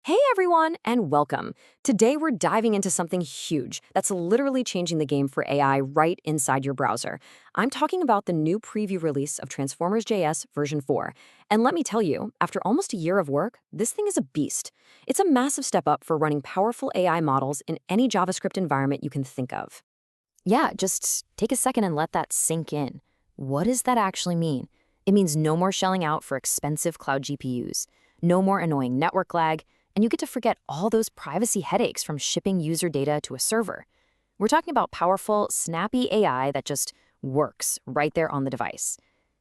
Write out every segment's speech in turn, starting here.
Hey everyone, and welcome. Today we're diving into something huge that's literally changing the game for AI right inside your browser. I'm talking about the new preview release of Transformers.js version 4. And let me tell you, after almost a year of work, this thing is a beast. It's a massive step up for running powerful AI models in any JavaScript environment you can think of. Yeah, just take a second and let that sink in. What does that actually mean? It means no more shelling out for expensive cloud GPUs, no more annoying network lag, and you get to forget all those privacy headaches from shipping user data to a server. We're talking about powerful, snappy AI that just works right there on the device.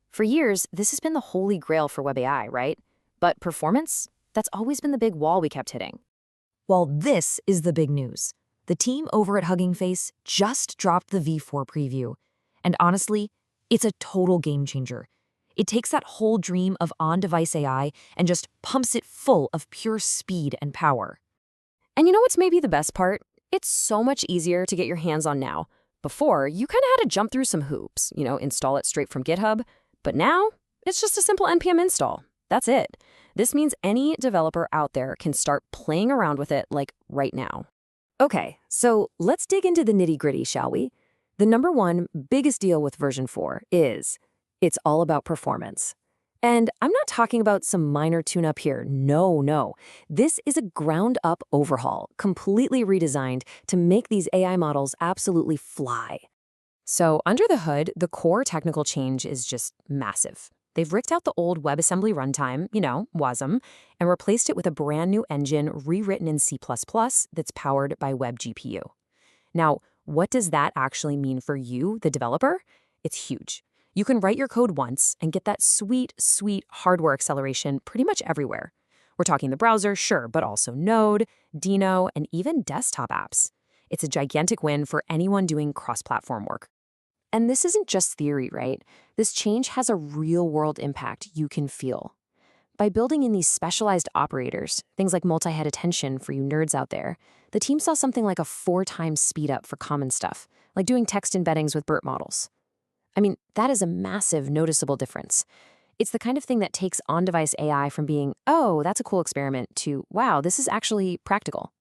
For years, this has been the holy grail for web AI, right? But performance? That's always been the big wall we kept hitting. Well, this is the big news. The team over at Hugging Face just dropped the V4 preview. And honestly, it's a total game changer. It takes that whole dream of on-device AI and just pumps it full of pure speed and power. And you know what's maybe the best part? It's so much easier to get your hands on now. Before, you kind of had to jump through some hoops, install it straight from GitHub. But now, it's just a simple npm install. That's it. This means any developer out there can start playing around with it like right now. Okay, so let's dig into the nitty-gritty, shall we? The number one biggest deal with version 4 is it's all about performance. And I'm not talking about some minor tune-up here. No. This is a ground-up overhaul, completely redesigned to make these AI models absolutely fly. So under the hood, the core technical change is just massive. They've ripped out the old WebAssembly runtime, WASM, and replaced it with a brand new engine rewritten in C++ that's powered by WebGPU. Now, what does that actually mean for you, the developer? It's huge. You can write your code once and get that sweet hardware acceleration pretty much everywhere. We're talking the browser, sure, but also Node, Dino, and even desktop apps. It's a gigantic win for anyone doing cross-platform work. And this isn't just theory, right? This change has a real-world impact you can feel. By building in these specialized operators, things like multi-head attention for you nerds out there, the team saw something like a 4x speed up for common stuff, like doing text embeddings with BERT models. I mean, that is a massive, noticeable difference. It's the kind of thing that takes on-device AI from being, oh, that's a cool experiment, to, wow, this is actually practical.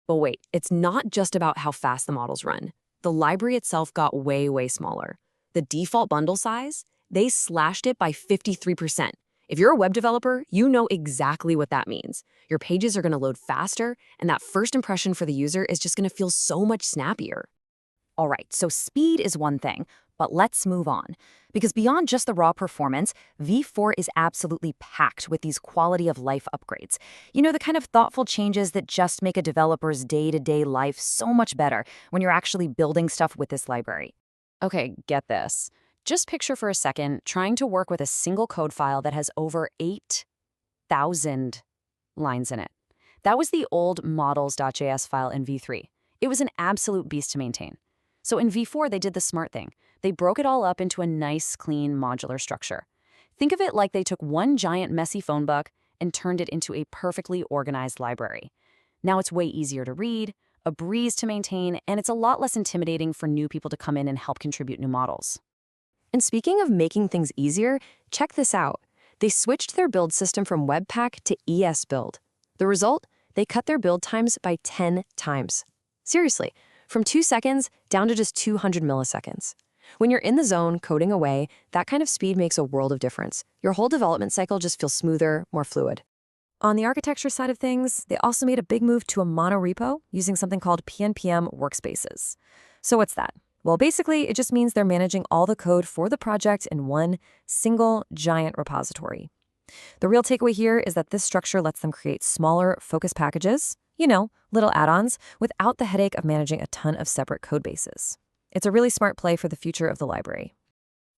But wait, it's not just about how fast the models run. The library itself got way smaller. The default bundle size, they slashed it by 53%. If you're a web developer, you know exactly what that means. Your pages are going to load faster, and that first impression for the user is just going to feel so much snappier. All right, so speed is one thing, but let's move on. Because beyond just the raw performance, V4 is absolutely packed with these quality of life upgrades. The kind of thoughtful changes that just make a developer's day-to-day life so much better when you're actually building stuff with this library. Okay, get this. Just picture for a second trying to work with a single code file that has over 8,000 lines in it. That was the old models.js file in V3. It was an absolute beast to maintain. So in V4, they did the smart thing. They broke it all up into a nice, clean, modular structure. Think of it like they took one giant messy phone book and turned it into a perfectly organized library. Now it's way easier to read, a breeze to maintain, and it's a lot less intimidating for new people to come in and help contribute new models. And speaking of making things easier, check this out. They switched their build system from Webpack to ESBuild. The result? They cut their build times by 10 times. Seriously, from 2 seconds down to just 200 milliseconds. When you're in the zone, coding away, that kind of speed makes a world of difference. Your whole development cycle just feels smoother, more fluid. On the architecture side of things, they also made a big move to a monorepo using something called PNPM workspaces. So what's that? Well, basically, it just means they're managing all the code for the project in one single giant repository. The real takeaway here is that this structure lets them create smaller, focused packages, little add-ons, without the headache of managing a ton of separate code bases. It's a really smart play for the future of the library.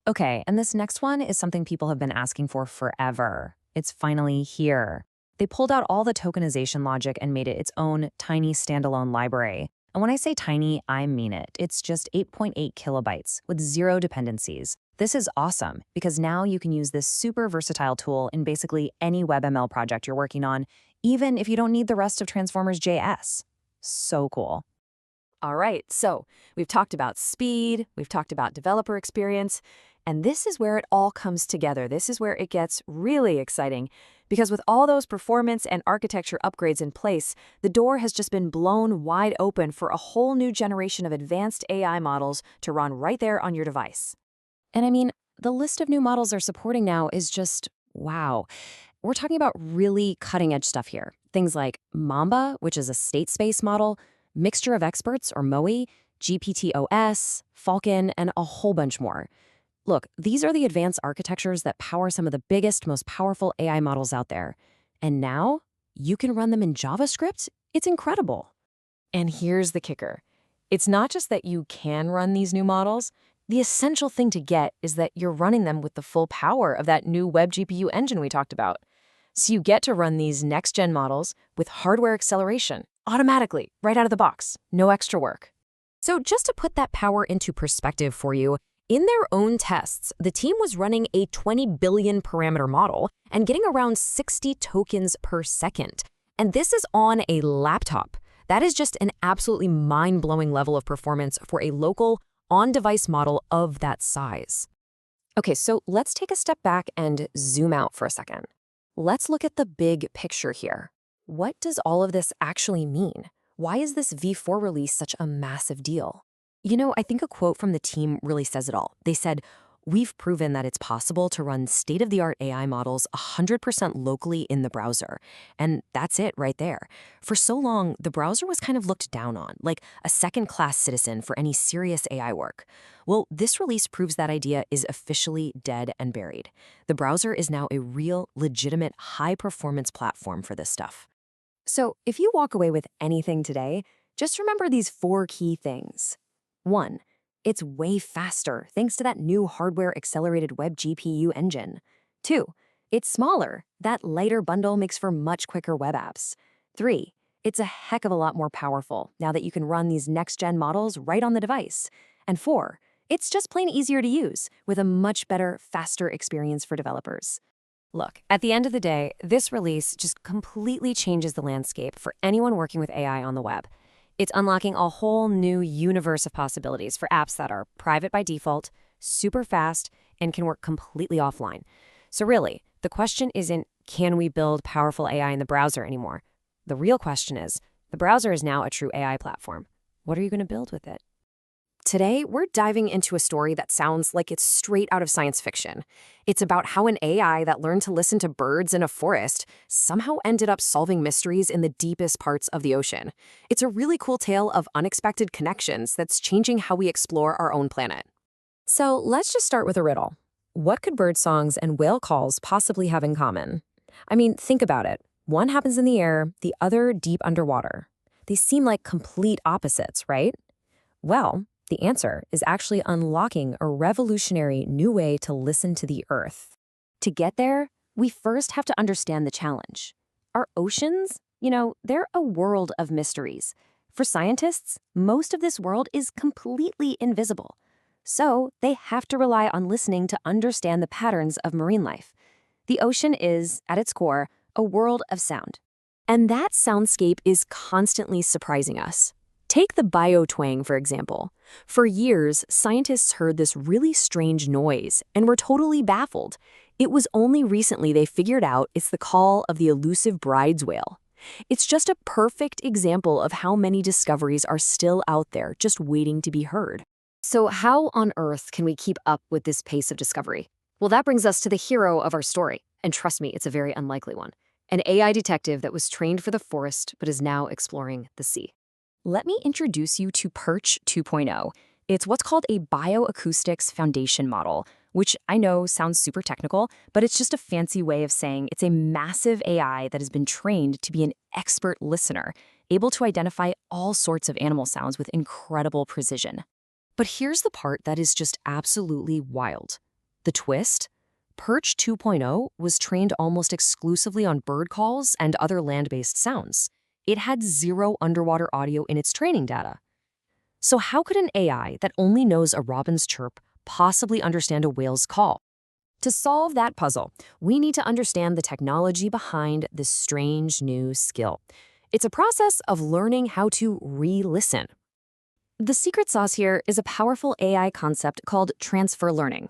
Okay, and this next one is something people have been asking for forever. It's finally here. They pulled out all the tokenization logic and made it its own tiny standalone library. And when I say tiny, I mean it. It's just 8.8 kilobytes with 0 dependencies. This is awesome because now you can use this super versatile tool in basically any WebML project you're working on, even if you don't need the rest of Transformers.js. So cool. All right, so we've talked about speed, we've talked about developer experience, and this is where it all comes together. This is where it gets really exciting. Because with all those performance and architecture upgrades in place, the door has just been blown wide open for a whole new generation of advanced AI models to run right there on your device. And I mean, the list of new models they're supporting now is just wow. We're talking about really cutting-edge stuff here. Things like Mamba, which is a state space model, Mixture of Experts, or MOE, GPTOS, Falcon, and a whole bunch more. Look, these are the advanced architectures that power some of the biggest, most powerful AI models out there. And now, you can run them in JavaScript? It's incredible. And here's the kicker. It's not just that you can run these new models. The essential thing to get is that you're running them with the full power of that new WebGPU engine we talked about. So you get to run these next-gen models with hardware acceleration, automatically, right out of the box. No extra work. So just to put that power into perspective for you, in their own tests, the team was running a 20 billion parameter model and getting around 60 tokens per second. And this is on a laptop. That is just an absolutely mind-blowing level of performance for a local, on-device model of that size. Okay, so let's take a step back and zoom out for a second. Let's look at the big picture here. What does all of this actually mean? Why is this V4 release such a massive deal? You know, I think a quote from the team really says it all. They said, "We've proven that it's possible to run state-of-the-art AI models 100% locally in the browser." And that's it right there. For so long, the browser was kind of looked down on, like a second-class citizen for any serious AI work. Well, this release proves that idea is officially dead and buried. The browser is now a real, legitimate, high-performance platform for this stuff. So if you walk away with anything today, just remember these 4 key things. 1. It's way faster thanks to that new hardware-accelerated WebGPU engine. 2. It's smaller. That lighter bundle makes for much quicker web apps. 3. It's a heck of a lot more powerful now that you can run these next-gen models right on the device. And 4. It's just plain easier to use with a much better, faster experience for developers. Look, at the end of the day, this release just completely changes the landscape for anyone working with AI on the web. It's unlocking a whole new universe of possibilities for apps that are private by default, super fast, and can work completely offline. So really, the question isn't, can we build powerful AI in the browser anymore? The real question is, the browser is now a true AI platform. What are you going to build with it? Today, we're diving into a story that sounds like it's straight out of science fiction. It's about how an AI that learned to listen to birds in a forest somehow ended up solving mysteries in the deepest parts of the ocean. It's a really cool tale of unexpected connections that's changing how we explore our own planet. So let's just start with a riddle. What could bird songs and whale calls possibly have in common? I mean, think about it. One happens in the air, the other deep underwater. They seem like complete opposites, right? Well, the answer is actually unlocking a revolutionary new way to listen to the Earth. To get there, we first have to understand the challenge. Our oceans, they're a world of mysteries. For scientists, most of this world is completely invisible. So they have to rely on listening to understand the patterns of marine life. The ocean is, at its core, a world of sound. And that soundscape is constantly surprising us. Take the biotwang, for example. For years, scientists heard this really strange noise and were totally baffled. It was only recently they figured out it's the call of the elusive bride's whale. It's just a perfect example of how many discoveries are still out there just waiting to be heard. So how on earth can we keep up with this pace of discovery? Well, that brings us to the hero of our story. And trust me, it's a very unlikely one. An AI detective that was trained for the forest but is now exploring the sea. Let me introduce you to Perch 2.0. It's what's called a bioacoustics foundation model, which I know sounds super technical, but it's just a fancy way of saying it's a massive AI that has been trained to be an expert listener, able to identify all sorts of animal sounds with incredible precision. But here's the part that is just absolutely wild. The twist? Perch 2.0 was trained almost exclusively on bird calls and other land-based sounds. It had zero underwater audio in its training data. So how could an AI that only knows a robin's chirp possibly understand a whale's call? To solve that puzzle, we need to understand the technology behind this strange new skill. It's a process of learning how to re-listen. The secret sauce here is a powerful AI concept called transfer learning.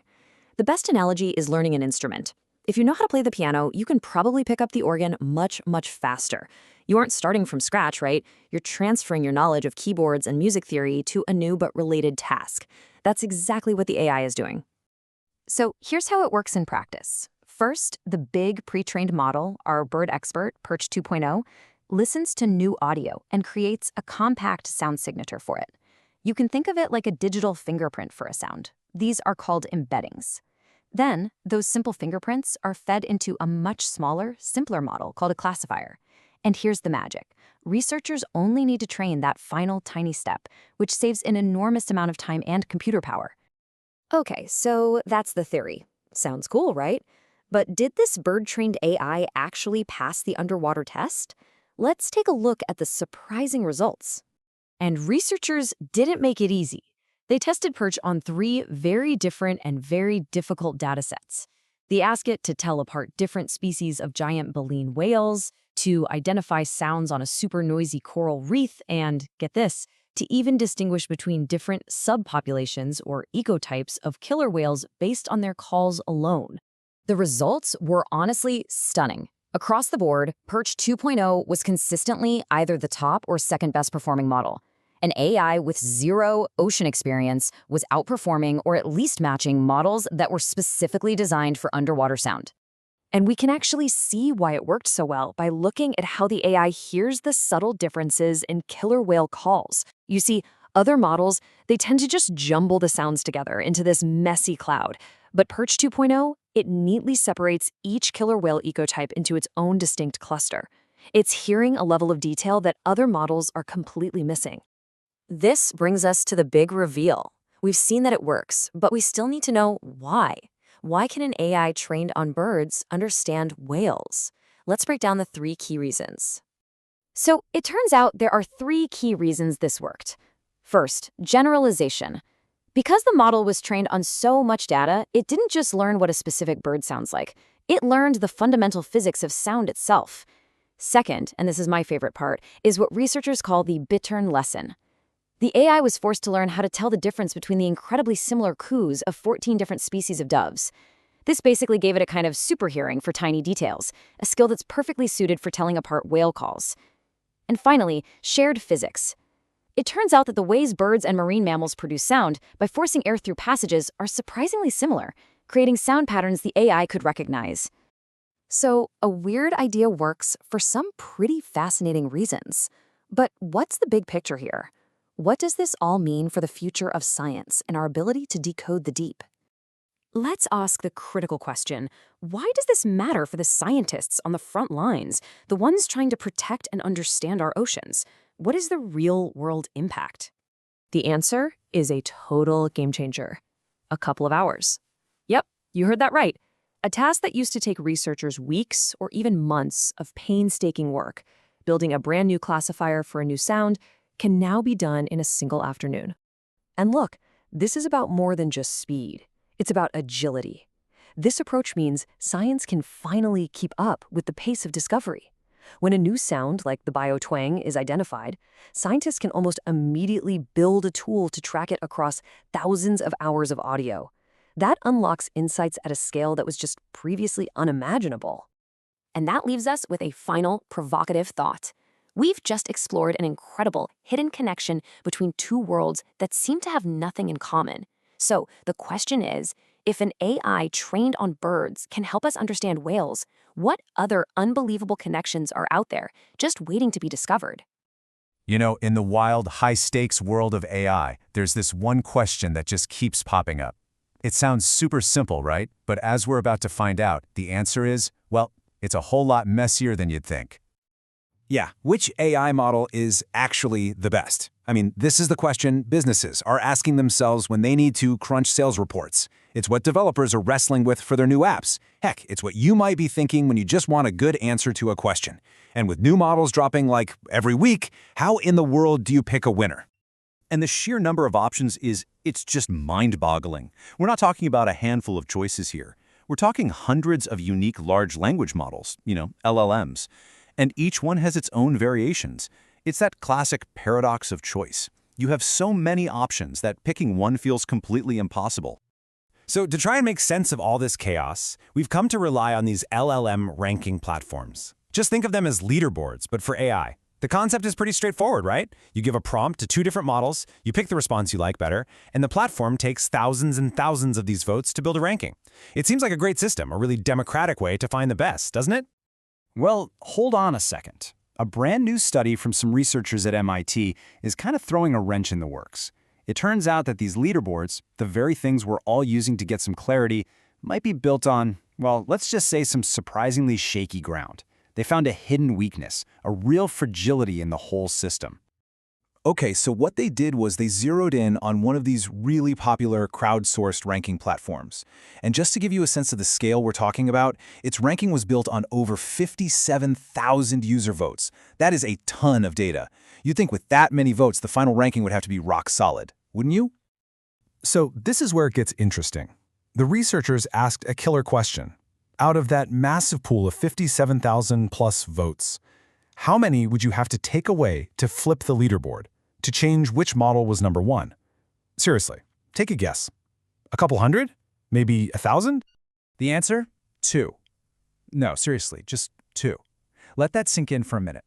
The best analogy is learning an instrument. If you know how to play the piano, you can probably pick up the organ much, much faster. You aren't starting from scratch, right? You're transferring your knowledge of keyboards and music theory to a new but related task. That's exactly what the AI is doing. So here's how it works in practice. First, the big pre-trained model, our bird expert, Perch 2.0, listens to new audio and creates a compact sound signature for it. You can think of it like a digital fingerprint for a sound. These are called embeddings. Then, those simple fingerprints are fed into a much smaller, simpler model called a classifier. And here's the magic. Researchers only need to train that final tiny step, which saves an enormous amount of time and computer power. Okay, so that's the theory. Sounds cool, right? But did this bird-trained AI actually pass the underwater test? Let's take a look at the surprising results. And researchers didn't make it easy. They tested Perch on 3 very different and very difficult datasets. They asked it to tell apart different species of giant baleen whales, to identify sounds on a super noisy coral reef, and, get this, to even distinguish between different subpopulations or ecotypes of killer whales based on their calls alone. The results were honestly stunning. Across the board, Perch 2.0 was consistently either the top or second best performing model. An AI with 0 ocean experience was outperforming or at least matching models that were specifically designed for underwater sound. And we can actually see why it worked so well by looking at how the AI hears the subtle differences in killer whale calls. You see, other models, they tend to just jumble the sounds together into this messy cloud. But Perch 2.0, it neatly separates each killer whale ecotype into its own distinct cluster. It's hearing a level of detail that other models are completely missing. This brings us to the big reveal. We've seen that it works, but we still need to know why. Why can an AI trained on birds understand whales? Let's break down the 3 key reasons. So it turns out there are 3 key reasons this worked. First, generalization. Because the model was trained on so much data, it didn't just learn what a specific bird sounds like. It learned the fundamental physics of sound itself. Second, and this is my favorite part, is what researchers call the bittern lesson. The AI was forced to learn how to tell the difference between the incredibly similar coos of 14 different species of doves. This basically gave it a kind of super hearing for tiny details, a skill that's perfectly suited for telling apart whale calls. And finally, shared physics. It turns out that the ways birds and marine mammals produce sound by forcing air through passages are surprisingly similar, creating sound patterns the AI could recognize. So, a weird idea works for some pretty fascinating reasons. But what's the big picture here? What does this all mean for the future of science and our ability to decode the deep? Let's ask the critical question, why does this matter for the scientists on the front lines, the ones trying to protect and understand our oceans? What is the real-world impact? The answer is a total game changer. A couple of hours. Yep, you heard that right. A task that used to take researchers weeks or even months of painstaking work, building a brand new classifier for a new sound, can now be done in a single afternoon. And look, this is about more than just speed. It's about agility. This approach means science can finally keep up with the pace of discovery. When a new sound, like the biotwang, is identified, scientists can almost immediately build a tool to track it across thousands of hours of audio. That unlocks insights at a scale that was just previously unimaginable. And that leaves us with a final, provocative thought. We've just explored an incredible hidden connection between 2 worlds that seem to have nothing in common. So the question is, if an AI trained on birds can help us understand whales, what other unbelievable connections are out there just waiting to be discovered? You know, in the wild, high-stakes world of AI, there's this one question that just keeps popping up. It sounds super simple, right? But as we're about to find out, the answer is, well, it's a whole lot messier than you'd think. Yeah, which AI model is actually the best? I mean, this is the question businesses are asking themselves when they need to crunch sales reports. It's what developers are wrestling with for their new apps. Heck, it's what you might be thinking when you just want a good answer to a question. And with new models dropping like every week, how in the world do you pick a winner? And the sheer number of options it's just mind-boggling. We're not talking about a handful of choices here. We're talking hundreds of unique large language models, LLMs. And each one has its own variations. It's that classic paradox of choice. You have so many options that picking one feels completely impossible. So to try and make sense of all this chaos, we've come to rely on these LLM ranking platforms. Just think of them as leaderboards, but for AI. The concept is pretty straightforward, right? You give a prompt to two different models, you pick the response you like better, and the platform takes thousands and thousands of these votes to build a ranking. It seems like a great system, a really democratic way to find the best, doesn't it? Well, hold on a second. A brand new study from some researchers at MIT is kind of throwing a wrench in the works. It turns out that these leaderboards, the very things we're all using to get some clarity, might be built on, well, let's just say some surprisingly shaky ground. They found a hidden weakness, a real fragility in the whole system. Okay, so what they did was they zeroed in on one of these really popular crowdsourced ranking platforms. And just to give you a sense of the scale we're talking about, its ranking was built on over 57,000 user votes. That is a ton of data. You'd think with that many votes, the final ranking would have to be rock solid, wouldn't you? So this is where it gets interesting. The researchers asked a killer question. Out of that massive pool of 57,000 plus votes, how many would you have to take away to flip the leaderboard, to change which model was number one? Seriously, take a guess. A couple hundred? Maybe 1,000? The answer? 2. No, seriously, just 2. Let that sink in for a minute.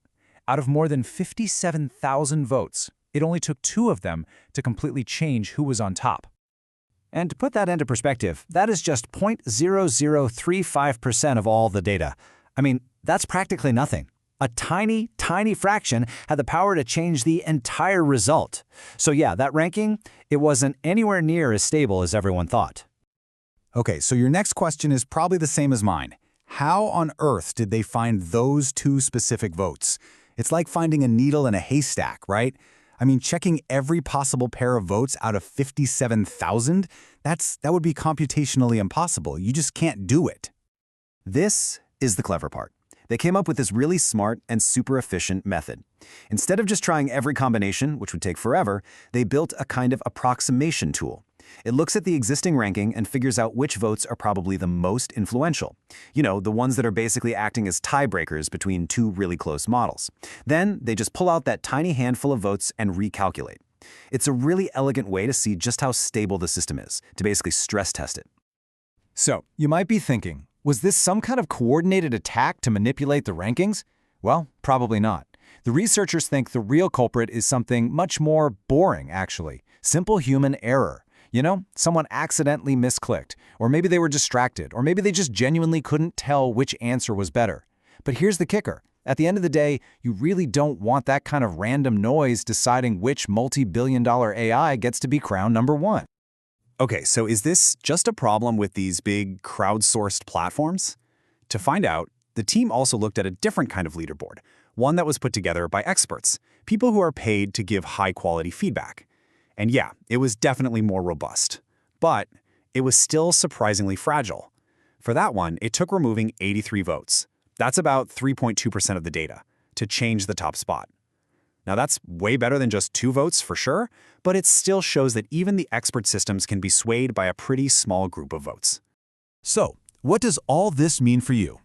Out of more than 57,000 votes, it only took 2 of them to completely change who was on top. And to put that into perspective, that is just 0.0035% of all the data. I mean, that's practically nothing. A tiny, tiny fraction had the power to change the entire result. So yeah, that ranking, it wasn't anywhere near as stable as everyone thought. Okay, so your next question is probably the same as mine. How on earth did they find those 2 specific votes? It's like finding a needle in a haystack, right? I mean, checking every possible pair of votes out of 57,000, that would be computationally impossible. You just can't do it. This is the clever part. They came up with this really smart and super efficient method. Instead of just trying every combination, which would take forever, they built a kind of approximation tool. It looks at the existing ranking and figures out which votes are probably the most influential. You know, the ones that are basically acting as tiebreakers between 2 really close models. Then they just pull out that tiny handful of votes and recalculate. It's a really elegant way to see just how stable the system is, to basically stress test it. So, you might be thinking, was this some kind of coordinated attack to manipulate the rankings? Well, probably not. The researchers think the real culprit is something much more boring, actually. Simple human error. You know, someone accidentally misclicked, or maybe they were distracted, or maybe they just genuinely couldn't tell which answer was better. But here's the kicker. At the end of the day, you really don't want that kind of random noise deciding which multi-billion-dollar AI gets to be crowned number 1. Okay, so is this just a problem with these big crowdsourced platforms? To find out, the team also looked at a different kind of leaderboard, one that was put together by experts, people who are paid to give high-quality feedback. And yeah, it was definitely more robust. But it was still surprisingly fragile. For that one, it took removing 83 votes. That's about 3.2% of the data, to change the top spot. Now that's way better than just 2 votes for sure, but it still shows that even the expert systems can be swayed by a pretty small group of votes. So, what does all this mean for you?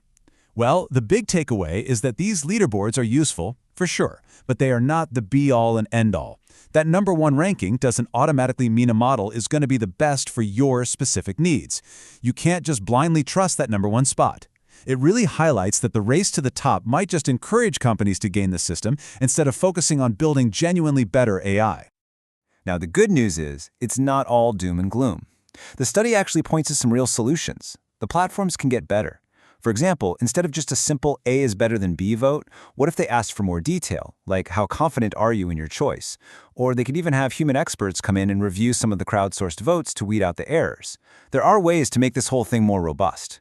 Well, the big takeaway is that these leaderboards are useful, for sure, but they are not the be-all and end-all. That number 1 ranking doesn't automatically mean a model is going to be the best for your specific needs. You can't just blindly trust that number 1 spot. It really highlights that the race to the top might just encourage companies to gain the system instead of focusing on building genuinely better AI. Now, the good news is, it's not all doom and gloom. The study actually points to some real solutions. The platforms can get better. For example, instead of just a simple A is better than B vote, what if they asked for more detail, like how confident are you in your choice? Or they could even have human experts come in and review some of the crowdsourced votes to weed out the errors. There are ways to make this whole thing more robust.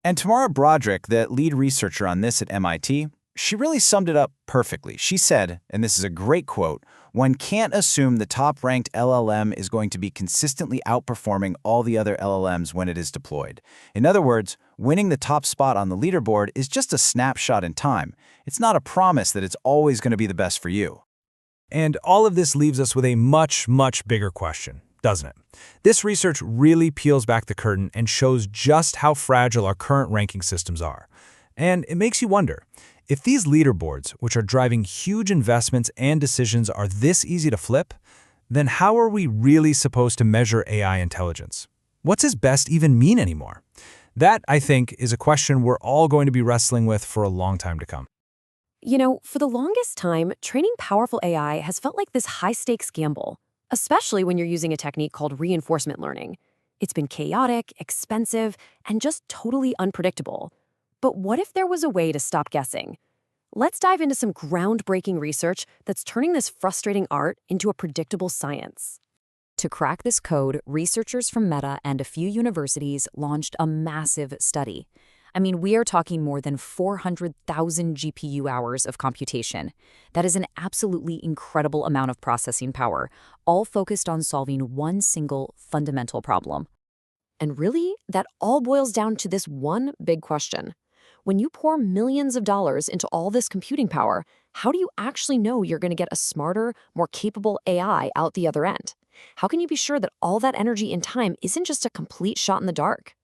And Tamara Broderick, the lead researcher on this at MIT, she really summed it up perfectly. She said, and this is a great quote, "One can't assume the top-ranked LLM is going to be consistently outperforming all the other LLMs when it is deployed. In other words, winning the top spot on the leaderboard is just a snapshot in time. It's not a promise that it's always going to be the best for you." And all of this leaves us with a much, much bigger question, doesn't it? This research really peels back the curtain and shows just how fragile our current ranking systems are. And it makes you wonder, if these leaderboards, which are driving huge investments and decisions, are this easy to flip, then how are we really supposed to measure AI intelligence? What's his best even mean anymore? That, I think, is a question we're all going to be wrestling with for a long time to come. You know, for the longest time, training powerful AI has felt like this high-stakes gamble, especially when you're using a technique called reinforcement learning. It's been chaotic, expensive, and just totally unpredictable. But what if there was a way to stop guessing? Let's dive into some groundbreaking research that's turning this frustrating art into a predictable science. To crack this code, researchers from Meta and a few universities launched a massive study. I mean, we are talking more than 400,000 GPU hours of computation. That is an absolutely incredible amount of processing power, all focused on solving one single fundamental problem. And really, that all boils down to this one big question. When you pour millions of dollars into all this computing power, how do you actually know you're going to get a smarter, more capable AI out the other end? How can you be sure that all that energy and time isn't just a complete shot in the dark?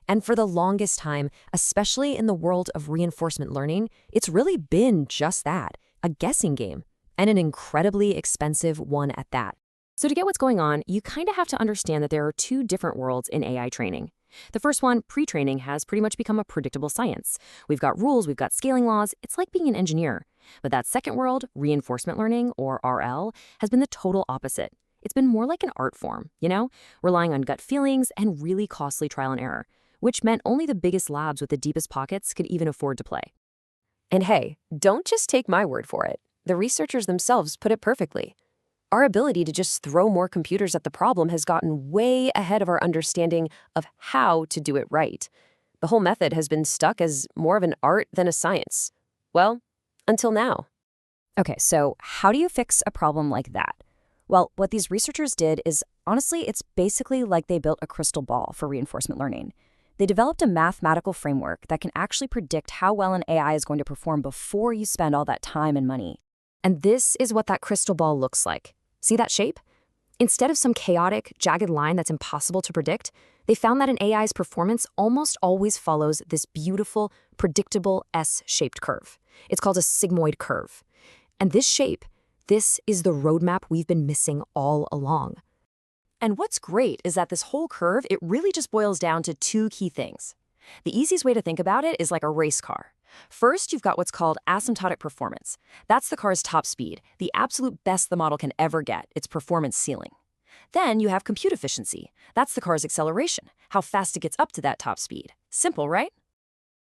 And for the longest time, especially in the world of reinforcement learning, it's really been just that, a guessing game, and an incredibly expensive one at that. So to get what's going on, you kind of have to understand that there are two different worlds in AI training. The first one, pre-training, has pretty much become a predictable science. We've got rules, we've got scaling laws, it's like being an engineer. But that second world, reinforcement learning, or RL, has been the total opposite. It's been more like an art form, relying on gut feelings and really costly trial and error, which meant only the biggest labs with the deepest pockets could even afford to play. And hey, don't just take my word for it. The researchers themselves put it perfectly. Our ability to just throw more computers at the problem has gotten way ahead of our understanding of how to do it right. The whole method has been stuck as more of an art than a science. Well, until now. Okay, so how do you fix a problem like that? Well, what these researchers did is, honestly, it's basically like they built a crystal ball for reinforcement learning. They developed a mathematical framework that can actually predict how well an AI is going to perform before you spend all that time and money. And this is what that crystal ball looks like. See that shape? Instead of some chaotic, jagged line that's impossible to predict, they found that an AI's performance almost always follows this beautiful, predictable S-shaped curve. It's called a sigmoid curve. And this shape, this is the roadmap we've been missing all along. And what's great is that this whole curve, it really just boils down to two key things. The easiest way to think about it is like a race car. First, you've got what's called asymptotic performance. That's the car's top speed, the absolute best the model can ever get, its performance ceiling. Then you have compute efficiency. That's the car's acceleration, how fast it gets up to that top speed. Simple, right?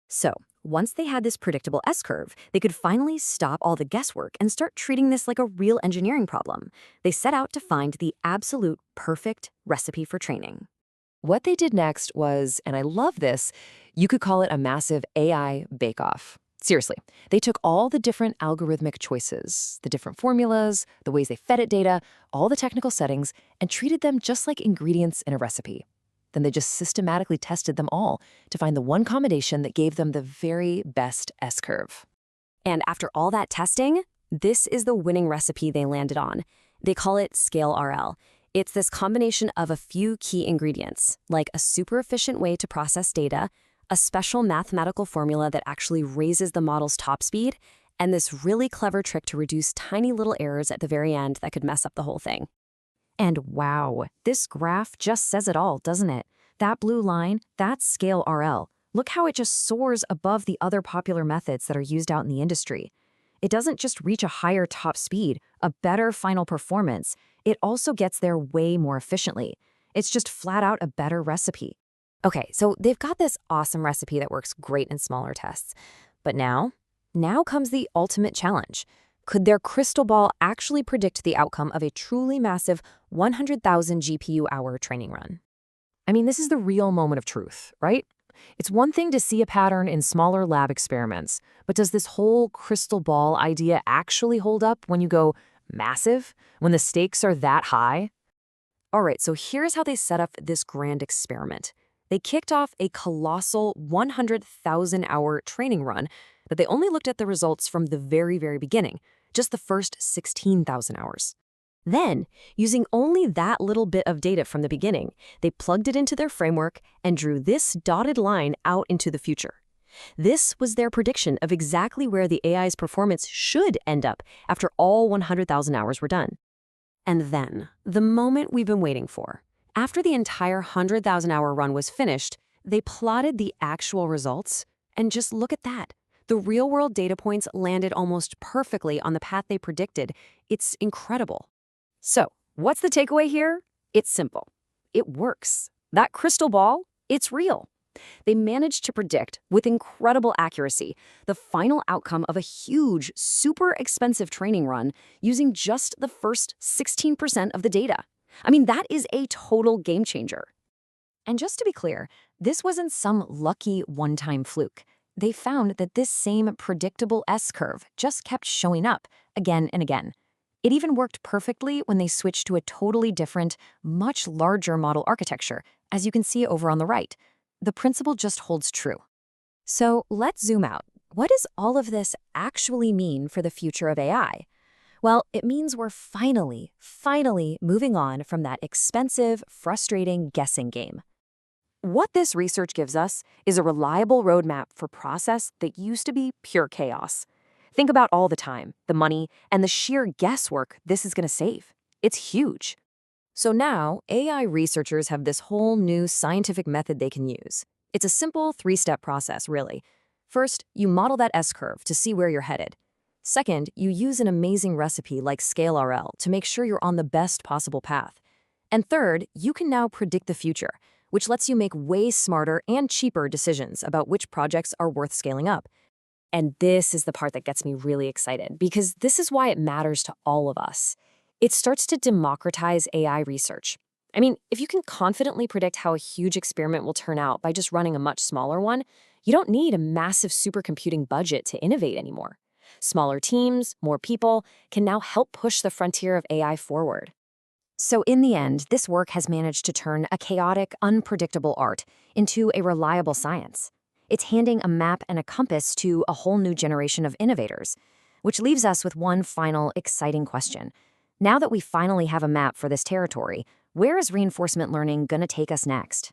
So, once they had this predictable S-curve, they could finally stop all the guesswork and start treating this like a real engineering problem. They set out to find the absolute perfect recipe for training. What they did next was, and I love this, you could call it a massive AI bake-off. Seriously, they took all the different algorithmic choices, the different formulas, the ways they fed it data, all the technical settings, and treated them just like ingredients in a recipe. Then they just systematically tested them all to find the one combination that gave them the very best S-curve. And after all that testing, this is the winning recipe they landed on. They call it Scale RL. It's this combination of a few key ingredients, like a super efficient way to process data, a special mathematical formula that actually raises the model's top speed, and this really clever trick to reduce tiny little errors at the very end that could mess up the whole thing. And wow, this graph just says it all, doesn't it? That blue line, that's Scale RL. Look how it just soars above the other popular methods that are used out in the industry. It doesn't just reach a higher top speed, a better final performance. It also gets there way more efficiently. It's just flat out a better recipe. Okay, so they've got this awesome recipe that works great in smaller tests. But now comes the ultimate challenge. Could their crystal ball actually predict the outcome of a truly massive 100,000 GPU hour training run? I mean, this is the real moment of truth, right? It's one thing to see a pattern in smaller lab experiments, but does this whole crystal ball idea actually hold up when you go massive, when the stakes are that high? All right, so here's how they set up this grand experiment. They kicked off a colossal 100,000-hour training run, but they only looked at the results from the very, very beginning, just the first 16,000 hours. Then, using only that little bit of data from the beginning, they plugged it into their framework and drew this dotted line out into the future. This was their prediction of exactly where the AI's performance should end up after all 100,000 hours were done. And then, the moment we've been waiting for. After the entire 100,000-hour run was finished, they plotted the actual results, and just look at that. The real-world data points landed almost perfectly on the path they predicted. It's incredible. So, what's the takeaway here? It's simple. It works. That crystal ball, it's real. They managed to predict, with incredible accuracy, the final outcome of a huge, super expensive training run using just the first 16% of the data. I mean, that is a total game changer. And just to be clear, this wasn't some lucky one-time fluke. They found that this same predictable S-curve just kept showing up again and again. It even worked perfectly when they switched to a totally different, much larger model architecture, as you can see over on the right. The principle just holds true. So let's zoom out. What does all of this actually mean for the future of AI? Well, it means we're finally moving on from that expensive, frustrating guessing game. What this research gives us is a reliable roadmap for process that used to be pure chaos. Think about all the time, the money, and the sheer guesswork this is going to save. It's huge. So now, AI researchers have this whole new scientific method they can use. It's a simple 3-step process, really. First, you model that S-curve to see where you're headed. Second, you use an amazing recipe like ScaleRL to make sure you're on the best possible path. And third, you can now predict the future, which lets you make way smarter and cheaper decisions about which projects are worth scaling up. And this is the part that gets me really excited, because this is why it matters to all of us. It starts to democratize AI research. I mean, if you can confidently predict how a huge experiment will turn out by just running a much smaller one, you don't need a massive supercomputing budget to innovate anymore. Smaller teams, more people, can now help push the frontier of AI forward. So in the end, this work has managed to turn a chaotic, unpredictable art into a reliable science. It's handing a map and a compass to a whole new generation of innovators, which leaves us with one final exciting question. Now that we finally have a map for this territory, where is reinforcement learning going to take us next?